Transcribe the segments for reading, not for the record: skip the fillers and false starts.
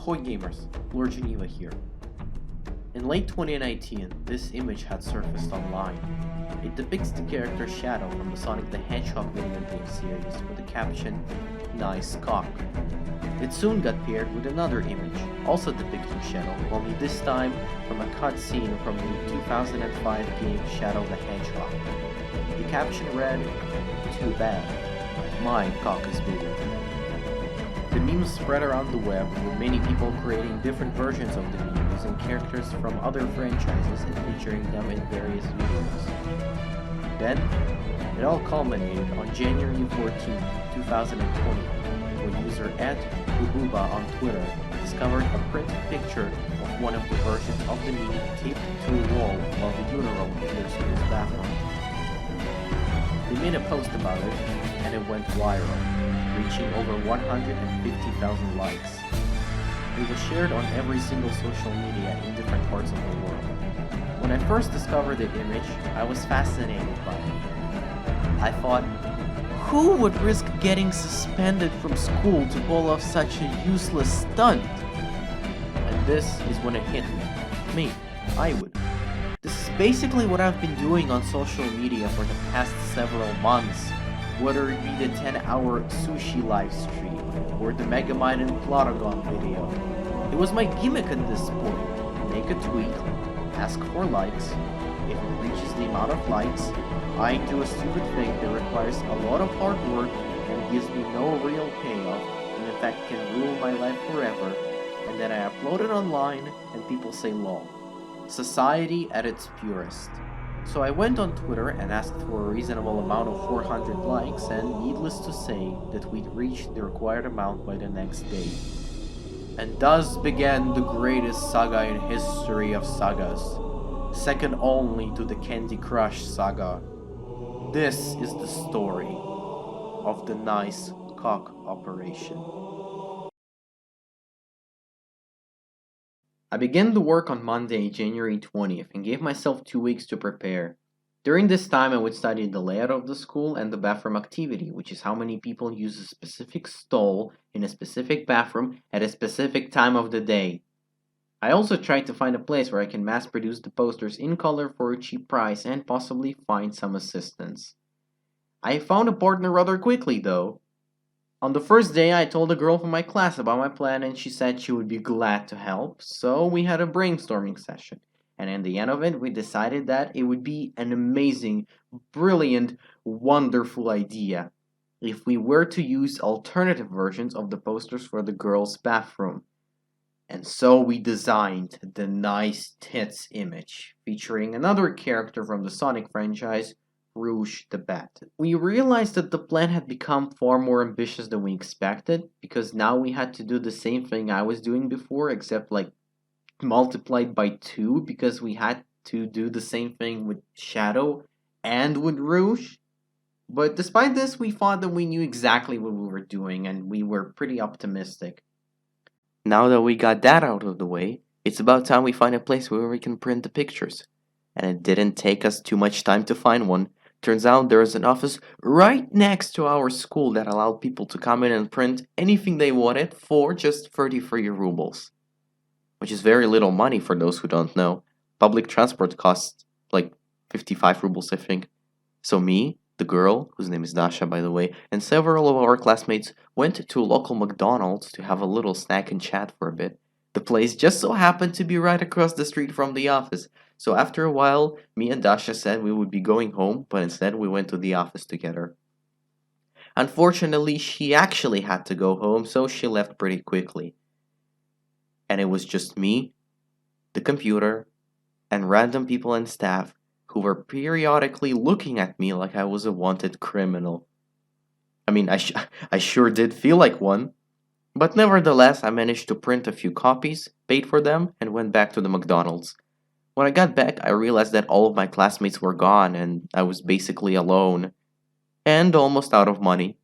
Ahoy gamers, Lord Geneva here. In late 2019, this image had surfaced online. It depicts the character Shadow from the Sonic the Hedgehog video game series with the caption, "Nice cock." It soon got paired with another image, also depicting Shadow, only this time from a cutscene from the 2005 game Shadow the Hedgehog. The caption read, "Too bad, my cock is bigger." The meme spread around the web, with many people creating different versions of the meme using characters from other franchises and featuring them in various videos. Then, it all culminated on January 14, 2020, when user @Ububa on Twitter discovered a printed picture of one of the versions of the meme taped to a wall while the urinal in their school's bathroom. They made a post about it, and it went viral, reaching over 150,000 likes. It was shared on every single social media in different parts of the world. When I first discovered the image, I was fascinated by it. I thought, who would risk getting suspended from school to pull off such a useless stunt? And this is when it hit me. Me, I would. This is basically what I've been doing on social media for the past several months. Whether it be the 10-hour sushi live stream or the Megamind and Plotagon video. It was my gimmick at this point. Make a tweet, ask for likes. If it reaches the amount of likes, I do a stupid thing that requires a lot of hard work and gives me no real payoff, and in fact can rule my life forever, and then I upload it online and people say lol. Society at its purest. So I went on Twitter and asked for a reasonable amount of 400 likes, and needless to say that we'd reached the required amount by the next day. And thus began the greatest saga in history of sagas, second only to the Candy Crush saga. This is the story of the Nice Cock Operation. I began the work on Monday, January 20th, and gave myself 2 weeks to prepare. During this time, I would study the layout of the school and the bathroom activity, which is how many people use a specific stall in a specific bathroom at a specific time of the day. I also tried to find a place where I can mass produce the posters in color for a cheap price and possibly find some assistance. I found a partner rather quickly, though. On the first day, I told a girl from my class about my plan, and she said she would be glad to help, so we had a brainstorming session. And in the end of it, we decided that it would be an amazing, brilliant, wonderful idea if we were to use alternative versions of the posters for the girls' bathroom. And so we designed the Nice Tits image, featuring another character from the Sonic franchise, Rouge the Bat. We realized that the plan had become far more ambitious than we expected, because now we had to do the same thing I was doing before, except like multiplied by 2, because we had to do the same thing with Shadow and with Rouge. But despite this, we thought that we knew exactly what we were doing, and we were pretty optimistic. Now that we got that out of the way, it's about time we find a place where we can print the pictures. And it didn't take us too much time to find one. Turns out there is an office right next to our school that allowed people to come in and print anything they wanted for just 33 rubles. Which is very little money for those who don't know. Public transport costs like 55 rubles, I think. So me, the girl, whose name is Dasha by the way, and several of our classmates went to a local McDonald's to have a little snack and chat for a bit. The place just so happened to be right across the street from the office. So after a while, me and Dasha said we would be going home, but instead we went to the office together. Unfortunately, she actually had to go home, so she left pretty quickly. And it was just me, the computer, and random people and staff who were periodically looking at me like I was a wanted criminal. I mean, I sure did feel like one. But nevertheless, I managed to print a few copies, paid for them, and went back to the McDonald's. When I got back, I realized that all of my classmates were gone and I was basically alone and almost out of money.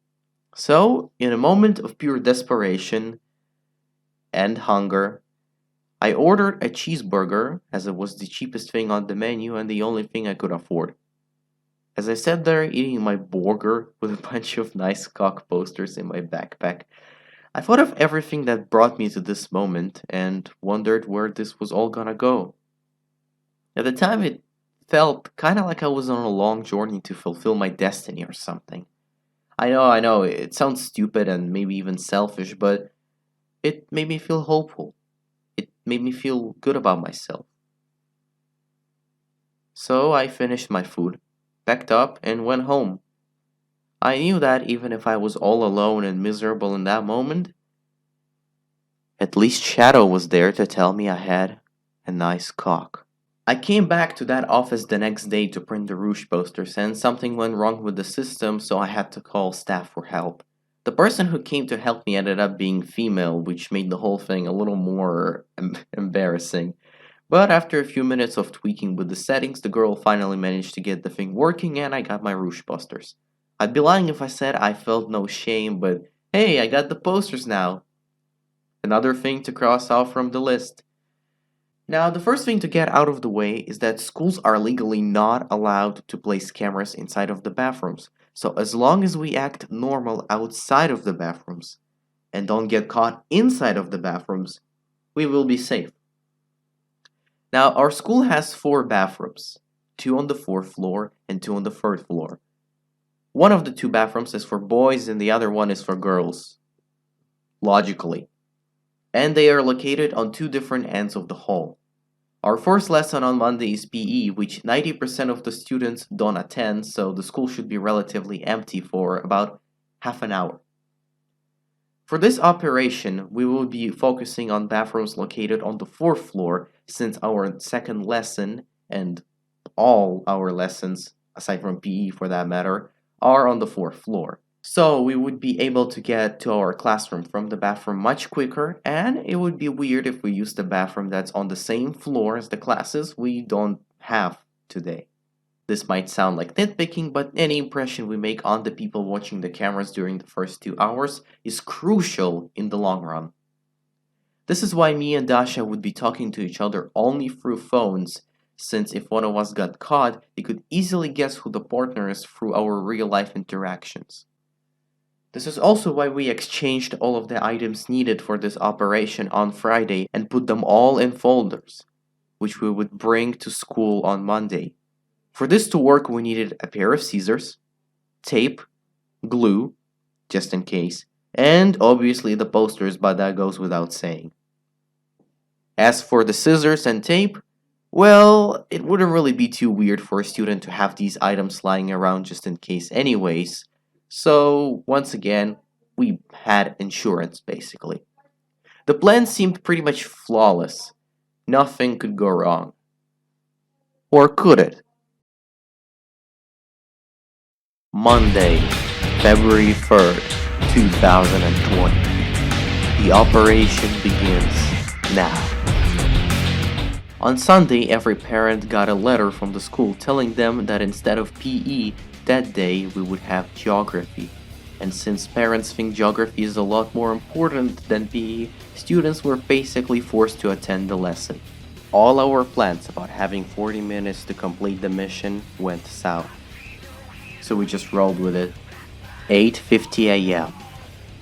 So, in a moment of pure desperation and hunger, I ordered a cheeseburger as it was the cheapest thing on the menu and the only thing I could afford. As I sat there eating my burger with a bunch of nice cock posters in my backpack, I thought of everything that brought me to this moment and wondered where this was all gonna go. At the time, it felt kind of like I was on a long journey to fulfill my destiny or something. I know, it sounds stupid and maybe even selfish, but it made me feel hopeful. It made me feel good about myself. So I finished my food, packed up, and went home. I knew that even if I was all alone and miserable in that moment, at least Shadow was there to tell me I had a nice cock. I came back to that office the next day to print the Rouge posters, and something went wrong with the system, so I had to call staff for help. The person who came to help me ended up being female, which made the whole thing a little more embarrassing. But after a few minutes of tweaking with the settings, the girl finally managed to get the thing working and I got my Rouge posters. I'd be lying if I said I felt no shame, but hey, I got the posters now. Another thing to cross off from the list. Now, the first thing to get out of the way is that schools are legally not allowed to place cameras inside of the bathrooms. So, as long as we act normal outside of the bathrooms and don't get caught inside of the bathrooms, we will be safe. Now, our school has 4 bathrooms, 2 on the 4th floor and 2 on the 3rd floor. One of the 2 bathrooms is for boys and the other one is for girls. Logically. And they are located on 2 different ends of the hall. Our first lesson on Monday is PE, which 90% of the students don't attend, so the school should be relatively empty for about half an hour. For this operation, we will be focusing on bathrooms located on the 4th floor, since our second lesson, and all our lessons, aside from PE for that matter, are on the 4th floor. So we would be able to get to our classroom from the bathroom much quicker, and it would be weird if we used the bathroom that's on the same floor as the classes we don't have today. This might sound like nitpicking, but any impression we make on the people watching the cameras during the first 2 hours is crucial in the long run. This is why me and Dasha would be talking to each other only through phones, since if one of us got caught, they could easily guess who the partner is through our real-life interactions. This is also why we exchanged all of the items needed for this operation on Friday and put them all in folders, which we would bring to school on Monday. For this to work, we needed a pair of scissors, tape, glue, just in case, and obviously the posters, but that goes without saying. As for the scissors and tape, well, it wouldn't really be too weird for a student to have these items lying around just in case anyways. So, once again, we had insurance, basically. The plan seemed pretty much flawless. Nothing could go wrong. Or could it? Monday, February 3rd, 2020. The operation begins now. On Sunday, every parent got a letter from the school telling them that instead of PE, that day we would have geography. And since parents think geography is a lot more important than PE, students were basically forced to attend the lesson. All our plans about having 40 minutes to complete the mission went south. So we just rolled with it. 8:50 a.m.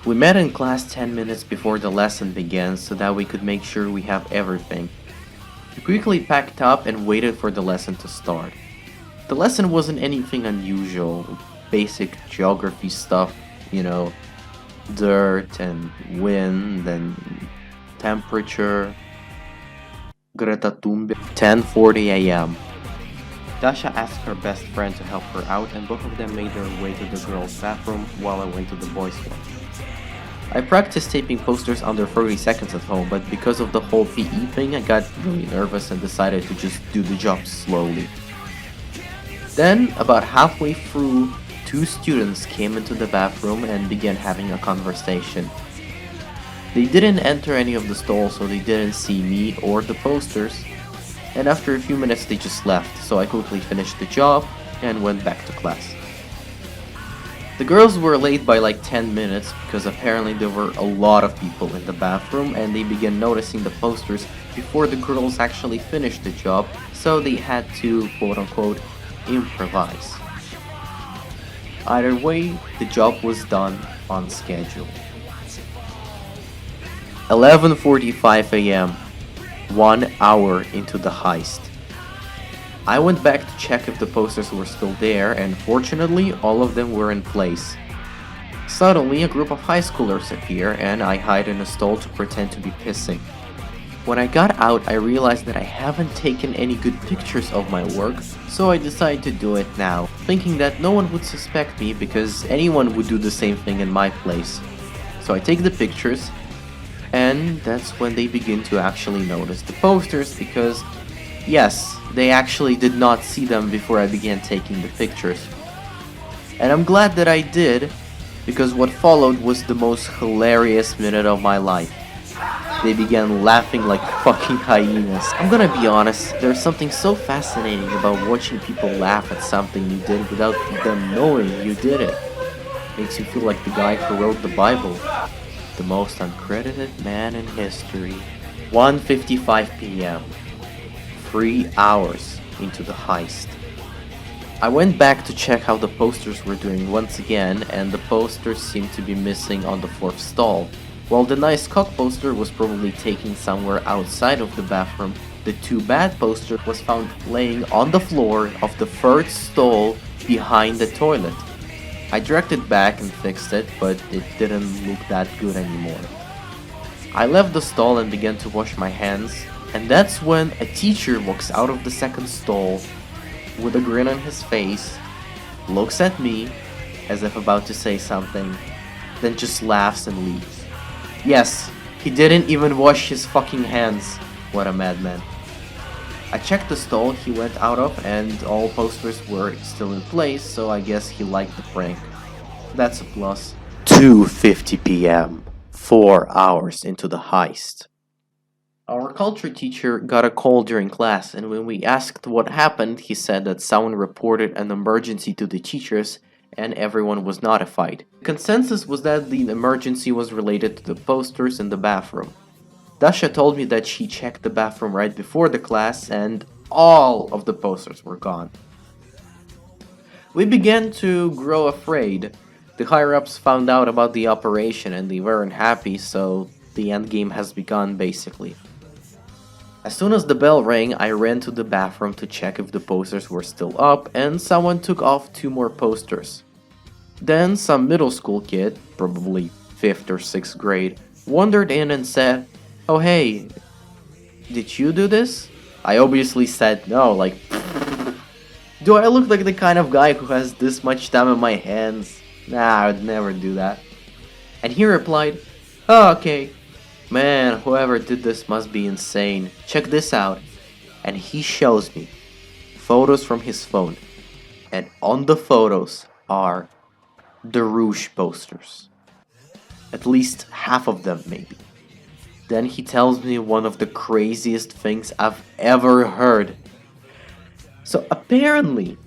We met in class 10 minutes before the lesson began so that we could make sure we have everything. We quickly packed up and waited for the lesson to start. The lesson wasn't anything unusual, basic geography stuff, dirt and wind and temperature. Greta Thunberg. 10:40 a.m. Dasha asked her best friend to help her out and both of them made their way to the girls' bathroom while I went to the boys' one. I practiced taping posters under 30 seconds at home, but because of the whole PE thing, I got really nervous and decided to just do the job slowly. Then, about halfway through, 2 students came into the bathroom and began having a conversation. They didn't enter any of the stalls, so they didn't see me or the posters, and after a few minutes they just left, so I quickly finished the job and went back to class. The girls were late by like 10 minutes because apparently there were a lot of people in the bathroom and they began noticing the posters before the girls actually finished the job, so they had to quote-unquote improvise. Either way, the job was done on schedule. 11:45 a.m., 1 hour into the heist. I went back to check if the posters were still there, and fortunately, all of them were in place. Suddenly, a group of high schoolers appear, and I hide in a stall to pretend to be pissing. When I got out, I realized that I haven't taken any good pictures of my work, so I decided to do it now, thinking that no one would suspect me because anyone would do the same thing in my place. So I take the pictures, and that's when they begin to actually notice the posters because, yes, they actually did not see them before I began taking the pictures. And I'm glad that I did, because what followed was the most hilarious minute of my life. They began laughing like fucking hyenas. I'm gonna be honest, there's something so fascinating about watching people laugh at something you did without them knowing you did it. Makes you feel like the guy who wrote the Bible. The most uncredited man in history. 1:55 p.m. 3 hours into the heist. I went back to check how the posters were doing once again, and the posters seemed to be missing on the fourth stall. While the nice cock poster was probably taken somewhere outside of the bathroom, the too bad poster was found laying on the floor of the third stall behind the toilet. I dragged it back and fixed it, but it didn't look that good anymore. I left the stall and began to wash my hands, and that's when a teacher walks out of the second stall with a grin on his face, looks at me as if about to say something, then just laughs and leaves. Yes, he didn't even wash his fucking hands. What a madman. I checked the stall he went out of and all posters were still in place, so I guess he liked the prank. That's a plus. 2:50 p.m. 4 hours into the heist. Our culture teacher got a call during class, and when we asked what happened, he said that someone reported an emergency to the teachers and everyone was notified. The consensus was that the emergency was related to the posters in the bathroom. Dasha told me that she checked the bathroom right before the class and all of the posters were gone. We began to grow afraid. The higher-ups found out about the operation and they weren't happy, so the endgame has begun basically. As soon as the bell rang, I ran to the bathroom to check if the posters were still up, and someone took off 2 more posters. Then some middle school kid, probably 5th or 6th grade, wandered in and said, "Oh hey, did you do this?" I obviously said no, like, do I look like the kind of guy who has this much time on my hands? Nah, I would never do that. And he replied, "Oh, okay. Man, whoever did this must be insane. Check this out." And he shows me photos from his phone. And on the photos are the Rouge posters. At least half of them, maybe. Then he tells me one of the craziest things I've ever heard. So apparently,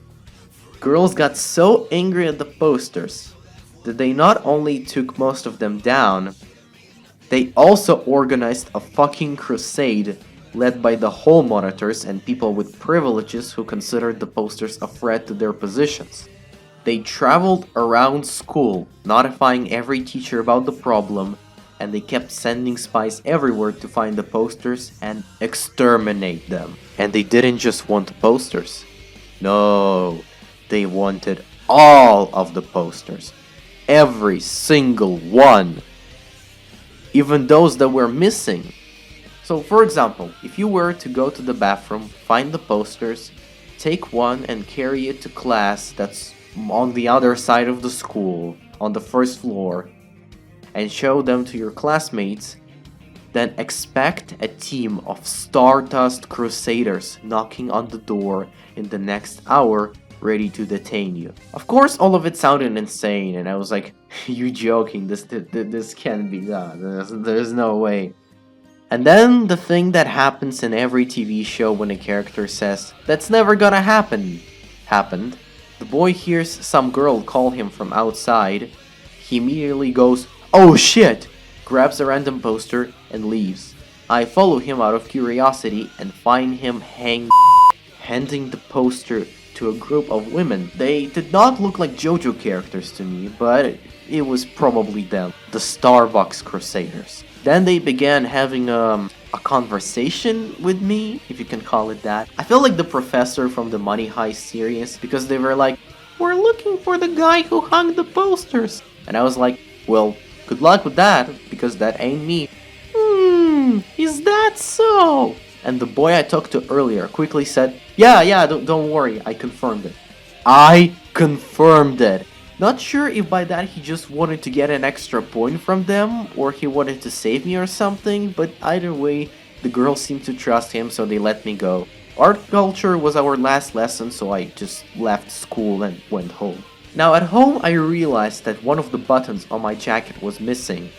girls got so angry at the posters that they not only took most of them down, they also organized a fucking crusade led by the hall monitors and people with privileges who considered the posters a threat to their positions. They traveled around school, notifying every teacher about the problem, and they kept sending spies everywhere to find the posters and exterminate them. And they didn't just want the posters. No, they wanted all of the posters. Every single one. Even those that were missing. So for example, if you were to go to the bathroom, find the posters, take one and carry it to class that's on the other side of the school, on the first floor, and show them to your classmates, then expect a team of Stardust Crusaders knocking on the door in the next hour, ready to detain you. Of course, all of it sounded insane, and I was like, "You joking? This can't be done. There's no way." And then the thing that happens in every TV show when a character says, "That's never gonna happen," happened. The boy hears some girl call him from outside. He immediately goes, "Oh shit!" grabs a random poster and leaves. I follow him out of curiosity and find him handing the poster to a group of women. They did not look like JoJo characters to me, but it was probably them, the Starbucks Crusaders. Then they began having a conversation with me, if you can call it that. I feel like the professor from the Money Heist series, because they were like, "We're looking for the guy who hung the posters." And I was like, "Well, good luck with that, because that ain't me." Is that so? And the boy I talked to earlier quickly said, yeah, don't worry, I confirmed it. I confirmed it. Not sure if by that he just wanted to get an extra point from them, or he wanted to save me or something, but either way, the girls seemed to trust him, so they let me go. Art culture was our last lesson, so I just left school and went home. Now at home I realized that one of the buttons on my jacket was missing,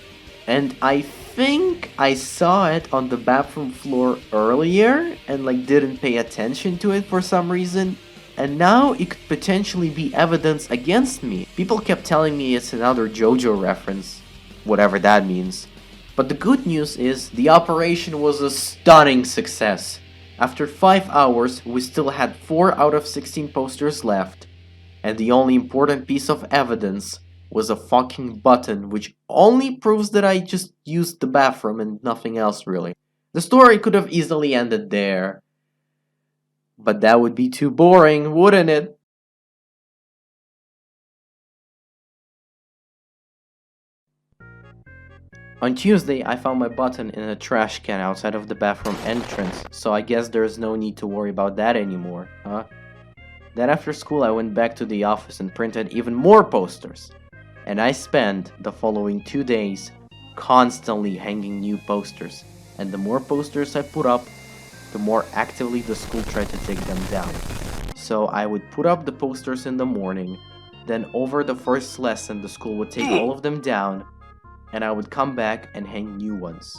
and I think I saw it on the bathroom floor earlier and like didn't pay attention to it for some reason. And now it could potentially be evidence against me. People kept telling me it's another JoJo reference, whatever that means. But the good news is the operation was a stunning success. After 5 hours, we still had 4 out of 16 posters left. And the only important piece of evidence was a fucking button, which only proves that I just used the bathroom and nothing else really. The story could have easily ended there. But that would be too boring, wouldn't it? On Tuesday, I found my button in a trash can outside of the bathroom entrance, so I guess there's no need to worry about that anymore, huh? Then after school, I went back to the office and printed even more posters. And I spent the following 2 days constantly hanging new posters. And the more posters I put up, the more actively the school tried to take them down. So I would put up the posters in the morning, then over the first lesson the school would take all of them down, and I would come back and hang new ones.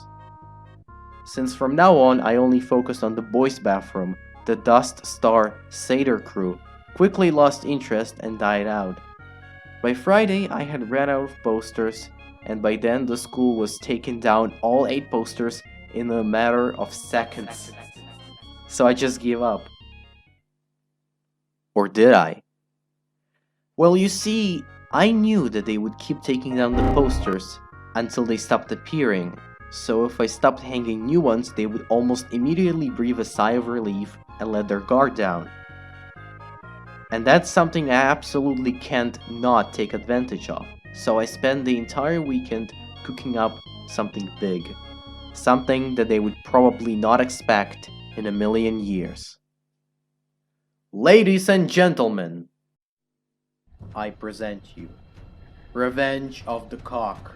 Since from now on I only focused on the boys' bathroom, the Dust Star Seder crew quickly lost interest and died out. By Friday I had ran out of posters, and by then the school was taking down all 8 posters in a matter of seconds. So I just gave up. Or did I? Well, you see, I knew that they would keep taking down the posters until they stopped appearing, so if I stopped hanging new ones, they would almost immediately breathe a sigh of relief and let their guard down. And that's something I absolutely can't not take advantage of, so I spent the entire weekend cooking up something big. Something that they would probably not expect in a million years. Ladies and gentlemen, I present you Revenge of the Cock.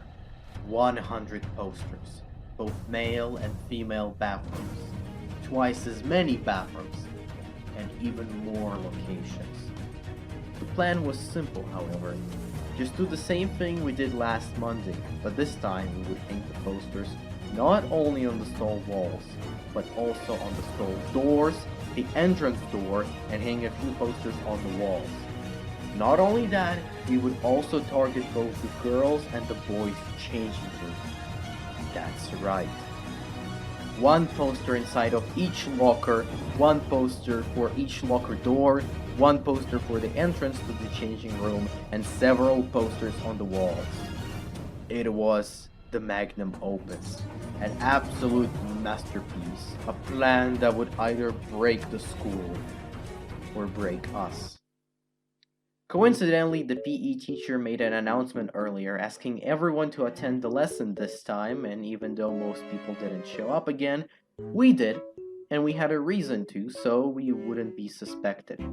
100 posters, both male and female bathrooms, twice as many bathrooms, and even more locations. The plan was simple, however. Just do the same thing we did last Monday, but this time we would hang the posters not only on the stall walls, but also on the stall doors, the entrance door, and hang a few posters on the walls. Not only that, we would also target both the girls and the boys' changing rooms. That's right. 1 poster inside of each locker, 1 poster for each locker door, 1 poster for the entrance to the changing room, and several posters on the walls. It was the magnum opus, an absolute masterpiece, a plan that would either break the school or break us. Coincidentally, the PE teacher made an announcement earlier asking everyone to attend the lesson this time, and even though most people didn't show up again, we did, and we had a reason to, so we wouldn't be suspected.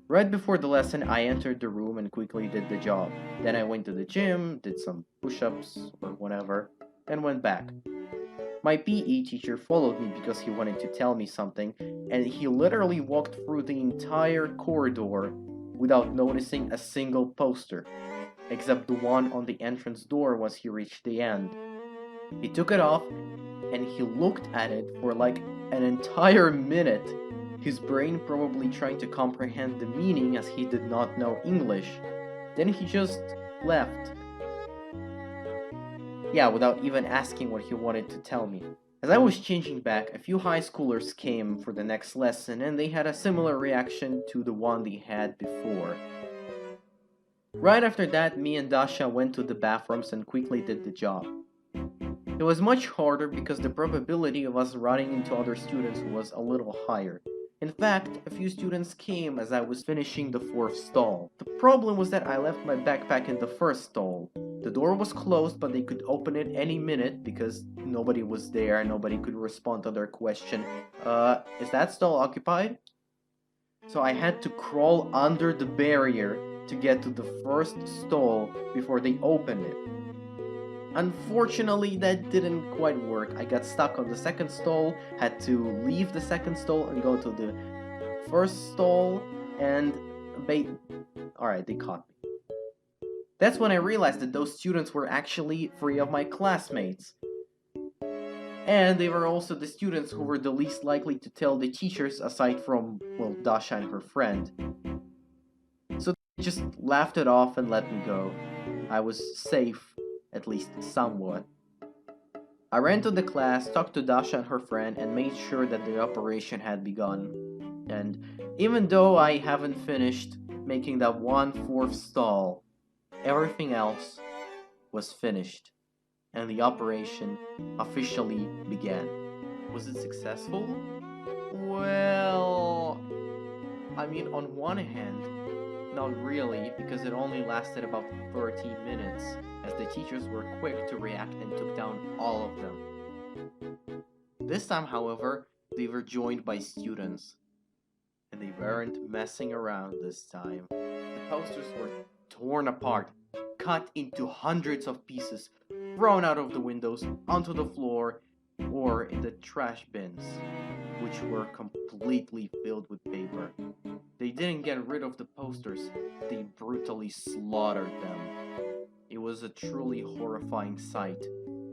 Right before the lesson, I entered the room and quickly did the job. Then I went to the gym, did some push-ups or whatever, and went back. My PE teacher followed me because he wanted to tell me something, and he literally walked through the entire corridor without noticing a single poster, except the one on the entrance door once he reached the end. He took it off, and he looked at it for like an entire minute, his brain probably trying to comprehend the meaning as he did not know English. Then he just left. Yeah, without even asking what he wanted to tell me. As I was changing back, a few high schoolers came for the next lesson and they had a similar reaction to the one they had before. Right after that, me and Dasha went to the bathrooms and quickly did the job. It was much harder because the probability of us running into other students was a little higher. In fact, a few students came as I was finishing the fourth stall. The problem was that I left my backpack in the first stall. The door was closed, but they could open it any minute because nobody was there and nobody could respond to their question, is that stall occupied? So I had to crawl under the barrier to get to the first stall before they opened it. Unfortunately, that didn't quite work. I got stuck on the second stall, had to leave the second stall and go to the first stall, and alright, they caught me. That's when I realized that those students were actually three of my classmates. And they were also the students who were the least likely to tell the teachers aside from, well, Dasha and her friend. So they just laughed it off and let me go. I was safe, at least somewhat. I ran to the class, talked to Dasha and her friend, and made sure that the operation had begun. And even though I haven't finished making that 1/4 stall, everything else was finished, and the operation officially began. Was it successful? Well, I mean, on one hand, not really, because it only lasted about 30 minutes, as the teachers were quick to react and took down all of them. This time, however, they were joined by students, and they weren't messing around this time. The posters were torn apart, cut into hundreds of pieces, thrown out of the windows, onto the floor, or in the trash bins, which were completely filled with paper. They didn't get rid of the posters, they brutally slaughtered them. It was a truly horrifying sight.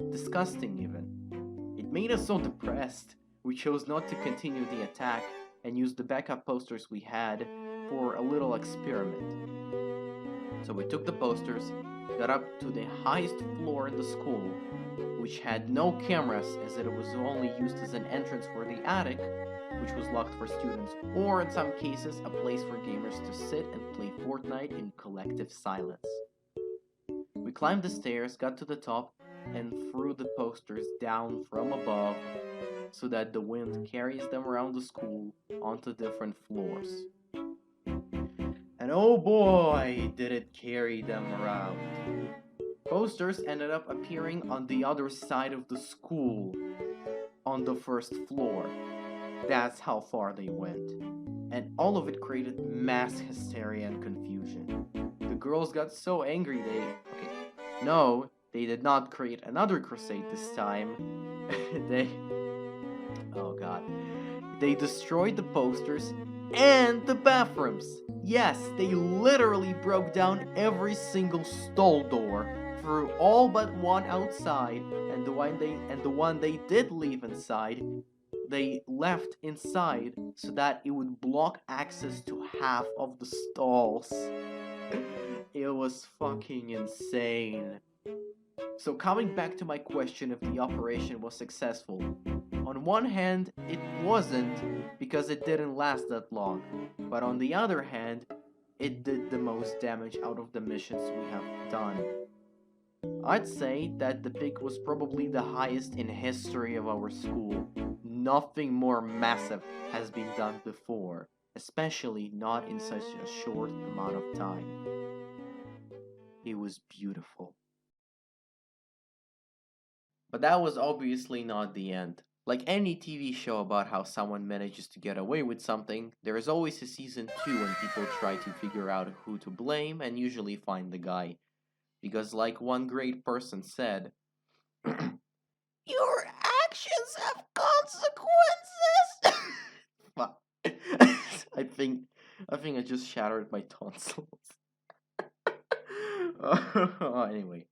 Disgusting, even. It made us so depressed, we chose not to continue the attack and used the backup posters we had for a little experiment. So we took the posters, got up to the highest floor in the school, which had no cameras as it was only used as an entrance for the attic, which was locked for students, or in some cases, a place for gamers to sit and play Fortnite in collective silence. We climbed the stairs, got to the top, and threw the posters down from above so that the wind carries them around the school onto different floors. And oh boy, did it carry them around. Posters ended up appearing on the other side of the school, on the first floor. That's how far they went. And all of it created mass hysteria and confusion. The girls got so angry they did not create another crusade this time. Oh god. They destroyed the posters and the bathrooms. Yes, they literally broke down every single stall door, threw all but one outside, and the one they did leave inside, they left inside so that it would block access to half of the stalls. It was fucking insane. So coming back to my question if the operation was successful, on one hand, it wasn't because it didn't last that long, but on the other hand, it did the most damage out of the missions we have done. I'd say that the peak was probably the highest in history of our school. Nothing more massive has been done before, especially not in such a short amount of time. It was beautiful. But that was obviously not the end. Like any TV show about how someone manages to get away with something, there is always a season 2 when people try to figure out who to blame and usually find the guy. Because, like one great person said, your actions have consequences! Fuck. I think I just shattered my tonsils. Anyway.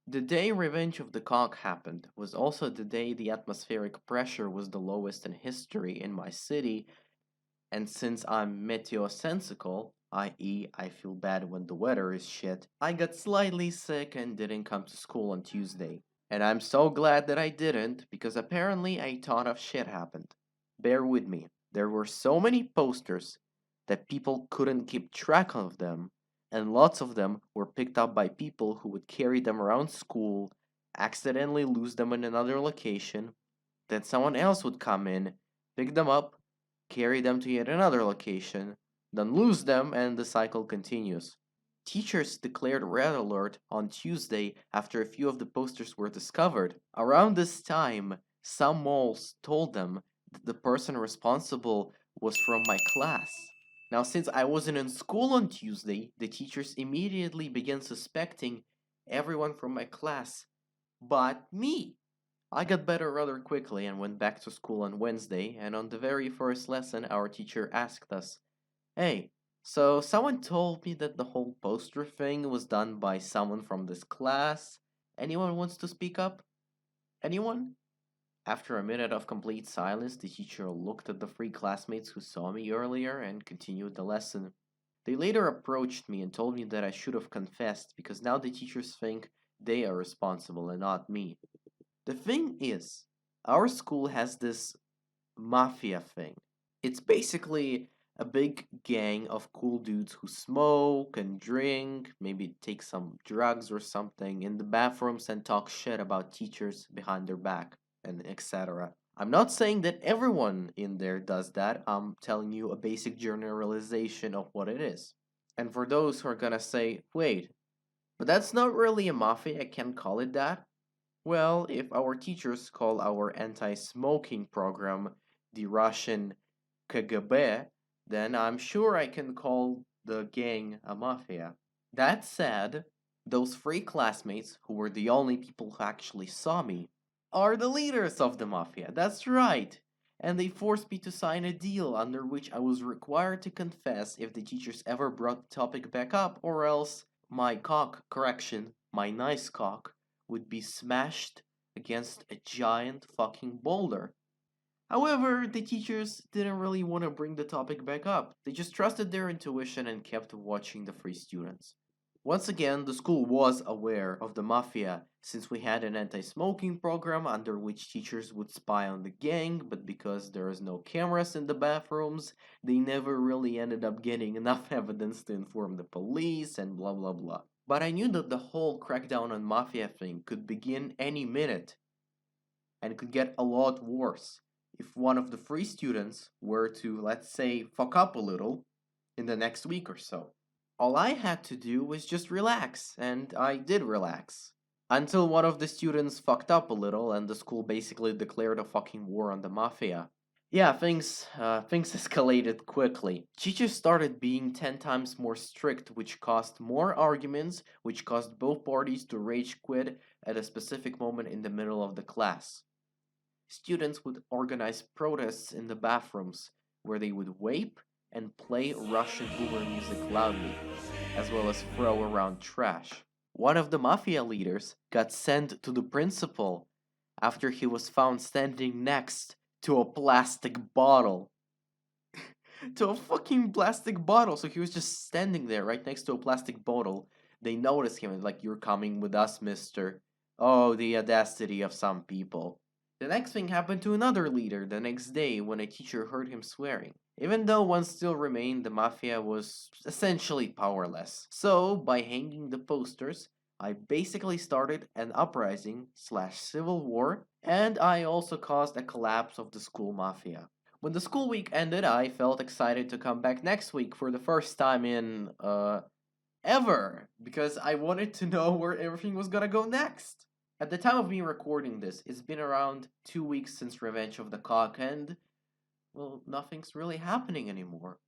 The day Revenge of the Cock happened was also the day the atmospheric pressure was the lowest in history in my city, and since I'm meteosensical, i.e. I feel bad when the weather is shit, I got slightly sick and didn't come to school on Tuesday. And I'm so glad that I didn't, because apparently a ton of shit happened. Bear with me. There were so many posters that people couldn't keep track of them, and lots of them were picked up by people who would carry them around school, accidentally lose them in another location, then someone else would come in, pick them up, carry them to yet another location, then lose them, and the cycle continues. Teachers declared red alert on Tuesday after a few of the posters were discovered. Around this time, some malls told them that the person responsible was from my class. Now, since I wasn't in school on Tuesday, the teachers immediately began suspecting everyone from my class but me. I got better rather quickly and went back to school on Wednesday, and on the very first lesson, our teacher asked us, "Hey, so someone told me that the whole poster thing was done by someone from this class. Anyone wants to speak up? Anyone?" After a minute of complete silence, the teacher looked at the three classmates who saw me earlier and continued the lesson. They later approached me and told me that I should have confessed because now the teachers think they are responsible and not me. The thing is, our school has this mafia thing. It's basically a big gang of cool dudes who smoke and drink, maybe take some drugs or something in the bathrooms and talk shit about teachers behind their back and etc. I'm not saying that everyone in there does that. I'm telling you a basic generalization of what it is. And for those who are gonna say, wait, but that's not really a mafia, I can't call it that. Well, if our teachers call our anti-smoking program the Russian KGB, then I'm sure I can call the gang a mafia. That said, those three classmates, who were the only people who actually saw me, are the leaders of the mafia. That's right. And they forced me to sign a deal under which I was required to confess if the teachers ever brought the topic back up, or else my cock, correction, my nice cock, would be smashed against a giant fucking boulder. However, the teachers didn't really want to bring the topic back up. They just trusted their intuition and kept watching the three students. Once again, the school was aware of the mafia since we had an anti smoking program under which teachers would spy on the gang, but because there is no cameras in the bathrooms, they never really ended up getting enough evidence to inform the police and blah blah blah. But I knew that the whole crackdown on mafia thing could begin any minute and could get a lot worse if one of the three students were to, let's say, fuck up a little in the next week or so. All I had to do was just relax, and I did relax. Until one of the students fucked up a little and the school basically declared a fucking war on the mafia. Yeah, things escalated quickly. Teachers started being 10 times more strict, which caused more arguments, which caused both parties to rage quit at a specific moment in the middle of the class. Students would organize protests in the bathrooms, where they would vape and play Russian boomer music loudly, as well as throw around trash. One of the mafia leaders got sent to the principal after he was found standing next to a plastic bottle. To a fucking plastic bottle. So he was just standing there right next to a plastic bottle. They noticed him and like, "You're coming with us, mister." Oh, the audacity of some people. The next thing happened to another leader the next day when a teacher heard him swearing. Even though one still remained, the mafia was essentially powerless. So, by hanging the posters, I basically started an uprising slash civil war, and I also caused a collapse of the school mafia. When the school week ended, I felt excited to come back next week for the first time in, ever, because I wanted to know where everything was gonna go next. At the time of me recording this, it's been around 2 weeks since Revenge of the Cock, and, well, nothing's really happening anymore.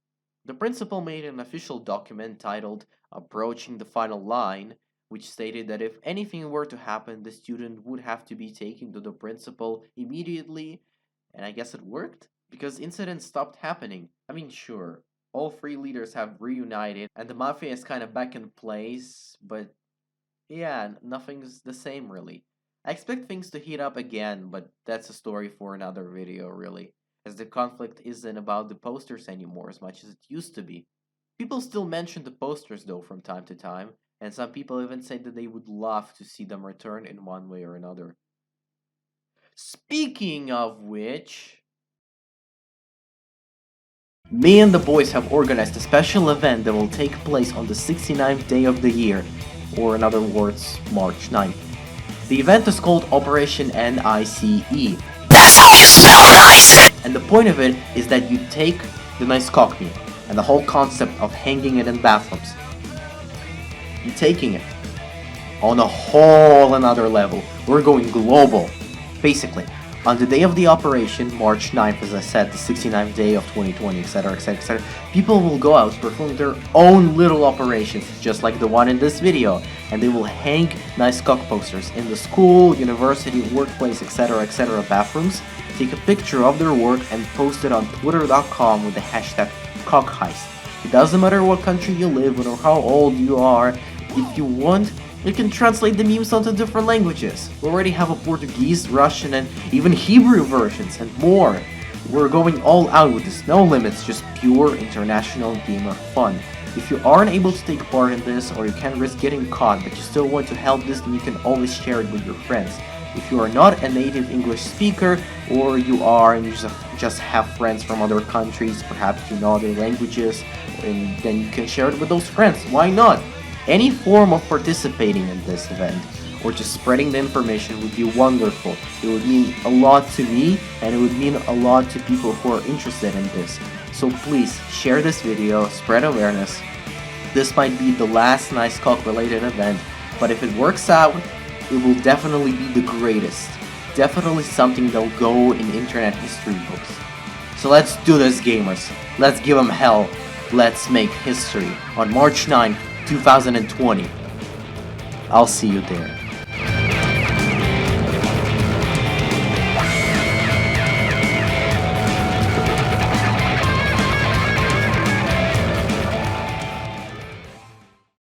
The principal made an official document titled Approaching the Final Line, which stated that if anything were to happen, the student would have to be taken to the principal immediately, and I guess it worked, because incidents stopped happening. I mean, sure, all three leaders have reunited, and the mafia is kind of back in place, but yeah, nothing's the same really. I expect things to heat up again, but that's a story for another video, really, as the conflict isn't about the posters anymore as much as it used to be. People still mention the posters though from time to time, and some people even say that they would love to see them return in one way or another. Speaking of which, me and the boys have organized a special event that will take place on the 69th day of the year, or in other words, March 9th. The event is called Operation NICE. That's how you spell nice! And the point of it is that you take the nice cockney and the whole concept of hanging it in bathrooms. You're taking it on a whole another level. We're going global. Basically, on the day of the operation, March 9th, as I said, the 69th day of 2020, etc, etc, etc, people will go out, perform their own little operations, just like the one in this video, and they will hang nice cock posters in the school, university, workplace, etc, etc bathrooms, take a picture of their work and post it on twitter.com with the hashtag cockheist. It doesn't matter what country you live in or how old you are. If you want, you can translate the memes onto different languages. We already have a Portuguese, Russian, and even Hebrew versions, and more. We're going all out with this, no limits, just pure international gamer fun. If you aren't able to take part in this, or you can't risk getting caught, but you still want to help this, then you can always share it with your friends. If you are not a native English speaker, or you are and you just have friends from other countries, perhaps you know other languages, and then you can share it with those friends. Why not? Any form of participating in this event, or just spreading the information, would be wonderful. It would mean a lot to me, and it would mean a lot to people who are interested in this. So please, share this video, spread awareness. This might be the last Nice Cock related event, but if it works out, it will definitely be the greatest. Definitely something that'll go in internet history books. So let's do this, gamers. Let's give them hell. Let's make history on March 9th, 2020. I'll see you there.